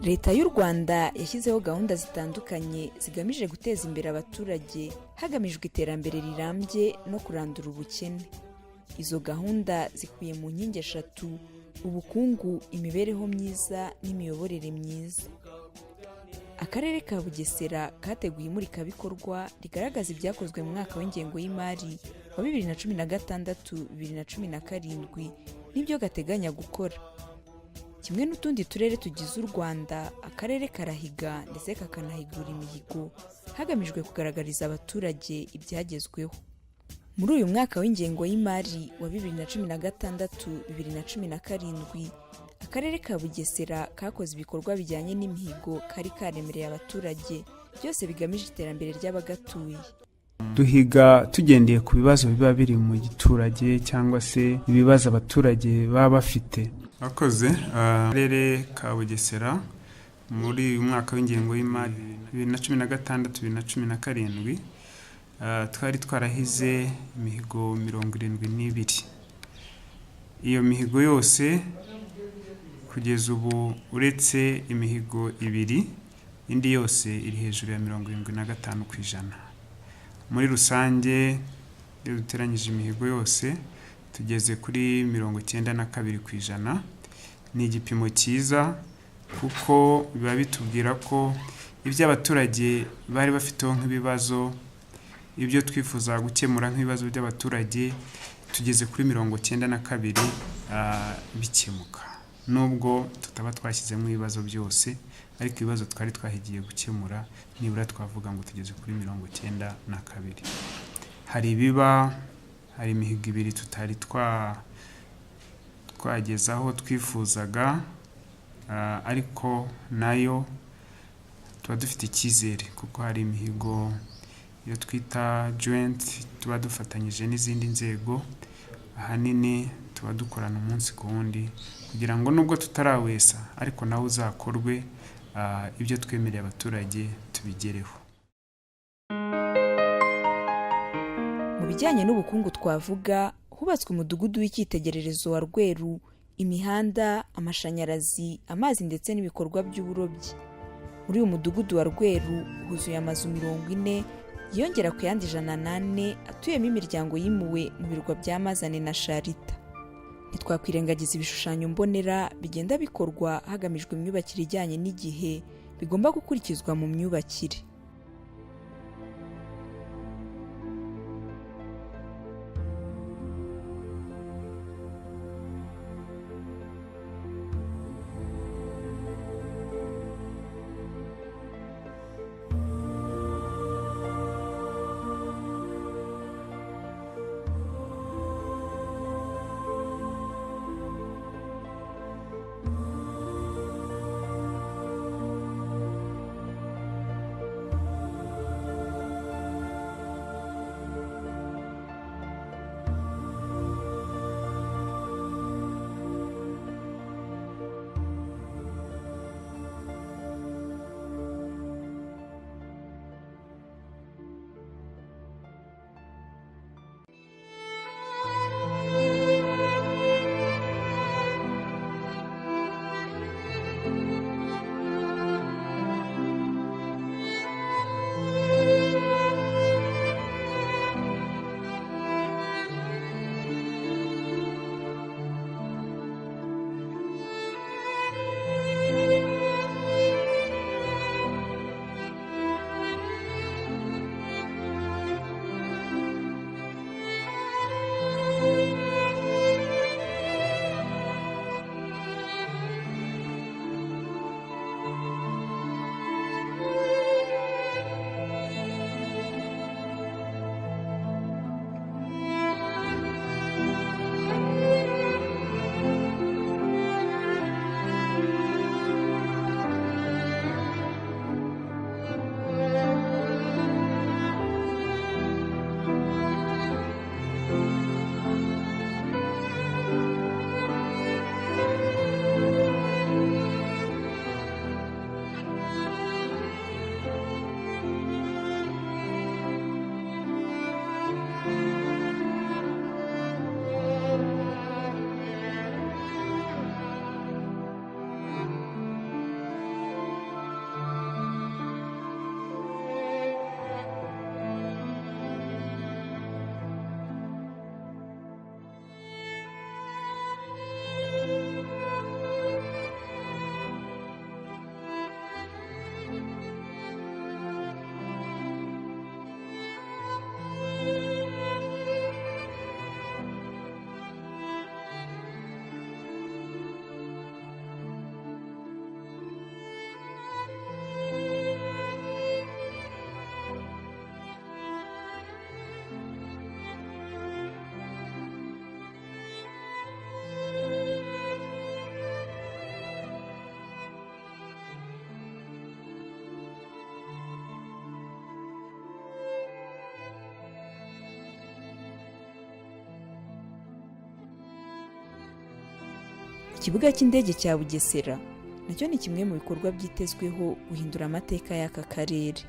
Leta y'u Rwanda yashyizeho gahunda zitandukanye zigamije guteza imbere abaturage hagamijwe iterambere rirambye no kurandura ubukene. Izo gahunda zikubiye mu nkingi eshatu: ubukungu, imibereho myiza n'imiyoborere myiza. Akarere ka Bugesera kateguye imurikabikorwa rigaragaza ibyakozwe mu mwaka w'ingengo y'imari wa 2016-2017 n'ibyo gateganya gukora. Kimwe n'utundi turere tugize u Rwanda, akarere karahiga ndetse kakanahigura imihigo hagamijwe kugaragariza abaturage ibyagezweho. Muri uyu mwaka w'ingengo y'imari wa 2016-2017, akarere ka Bugesera kakoze ibikorwa bijyanye n'imihigo kari karemereye abaturage, byose bigamije iterambere ry'abagatuye. Duhiga tugendeye ku bibazo biba biri mu giturage cyangwa se ibibazo abaturage baba bafite. Akoze akarere ka Bugesera muri uyu mwaka w'ingengo y'imari 2016-2017 twari twarahize imihigo 72. Iyo mihigo yose kugeza ubu uretse imihigo 2, indi yose iri hejuru ya 75%. Muri rusange iyo duteranyije imihigo yose tugeze kuri 92%. Ni igipimo cyiza kuko biba bitubwira ko ibyo abaturage bari bafiteho nk'ibibazo, ibyo twifuza gukemura nk'ibibazo by'abaturage, tugeze kuri 92% bikemuka. Nubwo tutaba twashyizemo ibibazo byose, ariko ibibazo twari twahigiye gukemura nibura twavuga ngo tugeze kuri 92%. Hari imihigo 2 tutari twagezaho twifuzaga, ariko nayo tuba dufite icyizere kuko hari imihigo iyo twita joint tuba dufatanyije n'izindi nzego. Ahanini tuba dukorana umunsi ku wundi kugira ngo nubwo tutarawesa ariko nawe uzakorwe, ibyo twemereye abaturage tubigereho. Mu bijyanye n'ubukungu twavuga, hubatswe umudugudu w'icyitegererezo wa Rweru, imihanda, amashanyarazi, amazi ndetse n'ibikorwa by'uburobyi. Muri uyu mudugudu wa Rweru huzuye amazu 40 yongera ku yandi 104 atuyemo imiryango yimuwe mu birwa bya Mazane na Sharita. Ntitwakwirengagiza ibishushanyo mbonera bigenda bikorwa hagamijwe imyubakire ijyanye n'igihe bigomba gukurikizwa mu myubakire. Ikibuga cy'indege cya Bugesera nacyo ni kimwe mu bikorwa byitezweho guhindura amateka y'aka karere.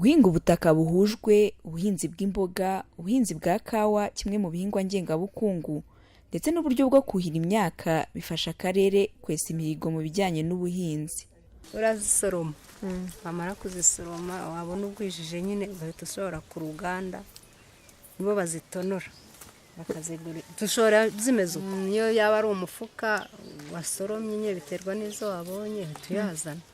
Guhinga ubutaka buhujwe, ubuhinzi bw'imboga, ubuhinzi bwa kawa kimwe mu bihingwa ngengabukungu ndetse n'uburyo bwo kuhira imyaka bifasha akarere kwesa imihigo mu bijyanye n'ubuhinzi. Urazisoroma, bamara kuzisoroma wabona ugwijije nyine ugahita ushora ku ruganda, nibo bazitonora bakazigura. Dushora zimeze uko, niyo yaba ari umufuka wasoromye nyine biterwa n'izo wabonye tuyazana.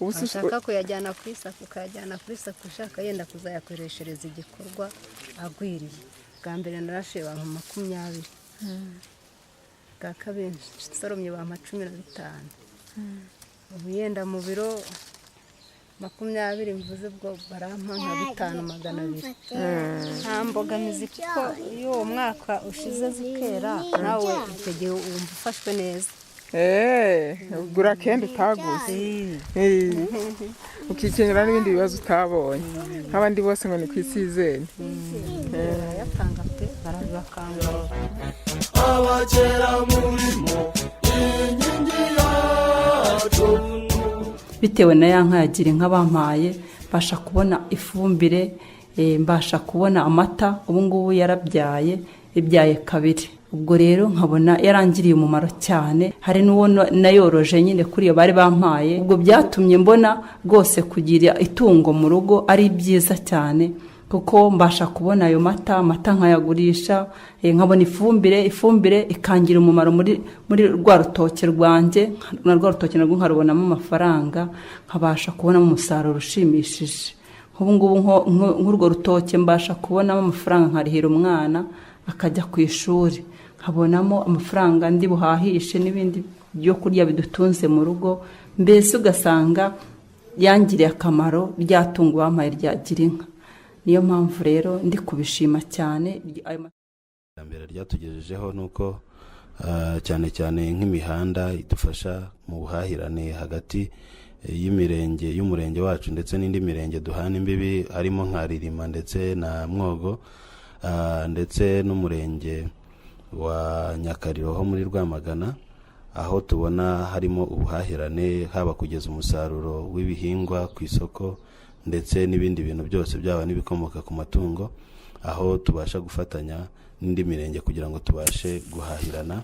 Ushaka kuyajyana ku isoko ukayajyana ku isoko, ushaka yenda kuzayakoreshereza igikorwa agwiriye. Bwa mbere narashe abantu 20, bwa kabiri soromye abantu 15, ubu yenda mu biro 20 mvuze ubwo barampa nka 5,200. Nta mbogamizi kuko iyo uwo mwaka ushize zikera nawe utegeye wumva ufashwe neza. Ugura kenda utaguze ukikenyera n'ibindi bibazo utabonye nk'abandi bose ngo ni kwisizene. Barayapanga pe, barabakanga. Abagera murimo inkingi yacu, bitewe na ya nka yagira inka bampaye mbasha kubona ifumbire, mbasha kubona amata. Ubu ngubu yarabyaye ibyaye kabiri. Ubwo rero nkabona yarangiriye umumaro cyane, hari n'uwo nayoroje nyine kuri iyo bari bampaye. Ubwo byatumye mbona rwose kugira itungo mu rugo ari byiza cyane, kuko mbasha kubona ayo mata nkayagurisha, nkabona ifumbire ikangira umumaro muri rwa rutoke rwanjye, na rwa rutoke narwo nkarubonamo amafaranga, nkabasha kubonamo umusaruro ushimishije. Nk'ubu ngubu nk'urwo rutoke mbasha kubonamo amafaranga, nkarihira umwana akajya ku ishuri, nkabonamo amafaranga ndi buhahishe n'ibindi byo kurya bidutunze mu rugo. Mbese ugasanga yangiriye akamaro rya tungo bampaye rya Girinka. Niyo mpamvu rero ndi kubishima cyane. Iterambere ryatugejejeho nuko cyane cyane nk'imihanda idufasha mu buhahirane hagati y'umurenge wacu ndetse n'indi mirenge duhana imbibi, harimo nka Ririma ndetse na Mwogo, ndetse n'umurenge wa Nyakariro ho muri Rwamagana, aho tubona harimo ubuhahirane, haba kugeza umusaruro w'ibihingwa ku isoko ndetse n'ibindi bintu byose byaba n'ibikomoka ku matungo, aho tubasha gufatanya n'indi mirenge kugira ngo tubashe guhahirana.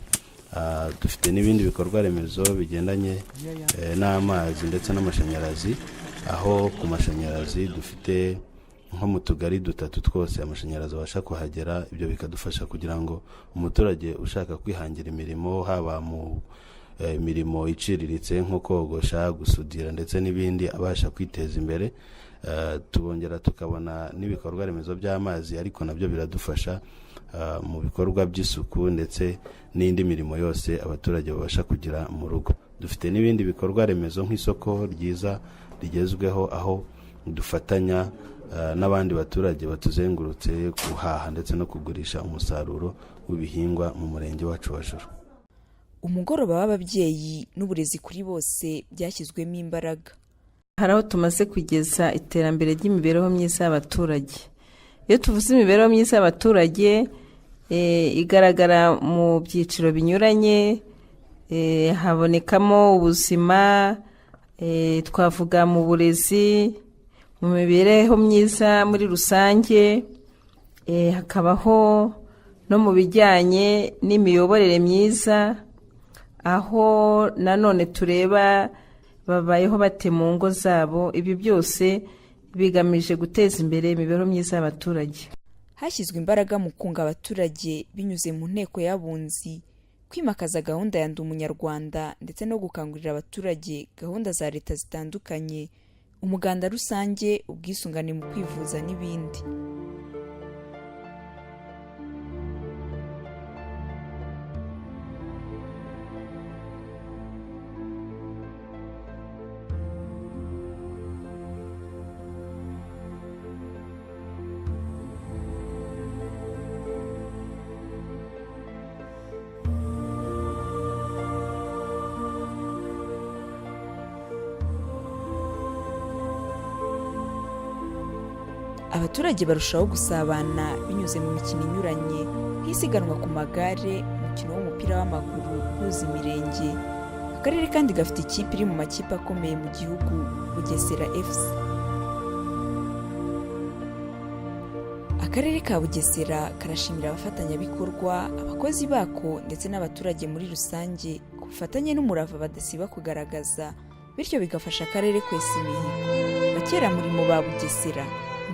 Dufite n'ibindi bikorwa remezo bigendanye n'amazi ndetse n'amashanyarazi, aho ku mashanyarazi dufite nko mu tugari 3 twose amashanyarazi abasha kuhagera. Ibyo bikadufasha kugira ngo umuturage ushaka kwihangira imirimo, haba mu imirimo iciriritse nko kogosha, gusudira ndetse n'ibindi, abasha kwiteza imbere. Tubongera tukabona n'ibikorwa remezo by'amazi, ariko nabyo biradufasha mu bikorwa by'isuku ndetse n'indi mirimo yose abaturage babasha kugira mu rugo. Dufite n'ibindi bikorwa remezo nk'isoko ryiza rigezweho, aho dufatanya n'abandi baturage batuzengurutse guhaha ndetse no kugurisha umusaruro w'ibihingwa mu murenge wacu wa Juru. Umugoroba w'ababyeyi n'uburezi kuri bose byashyizwemo imbaraga. Hari aho tumaze kugeza iterambere ry'imibereho myiza y'abaturage. Iyo tuvuze imibereho myiza y'abaturage, igaragara mu byiciro binyuranye, habonekamo ubuzima, twavuga mu burezi, mu mibereho myiza muri rusange, hakabaho no mu bijyanye n'imiyoborere myiza, aho nanone tureba babayeho bate mu ngo zabo. Ibi byose bigamije guteza imbere imibereho myiza y'abaturage. Hashyizwe imbaraga mu kunga abaturage binyuze mu nteko y'abunzi, kwimakaza gahunda ya Ndi Umunyarwanda ndetse no gukangurira abaturage gahunda za leta zitandukanye, umuganda rusange, ubwisungane mu kwivuza n'ibindi. Abaturage barushaho gusabana binyuze mu mikino inyuranye, nk'isiganwa ku magare, umukino w'umupira w'amaguru uhuza imirenge. Akarere kandi gafite ikipe iri mu makipe akomeye mu gihugu, Bugesera FC. Akarere ka Bugesera karashimira abafatanyabikorwa, abakozi bako ndetse n'abaturage muri rusange ku bufatanye n'umurava badasiba kugaragaza, bityo bigafasha akarere kwesa imihigo. Bakeramurimo ba Bugesera,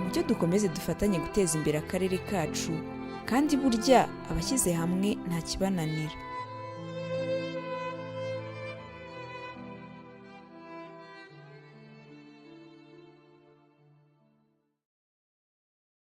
mucyo dukomeze dufatanye guteza imbere akarere kacu, kandi burya abashyize hamwe nta kibananira.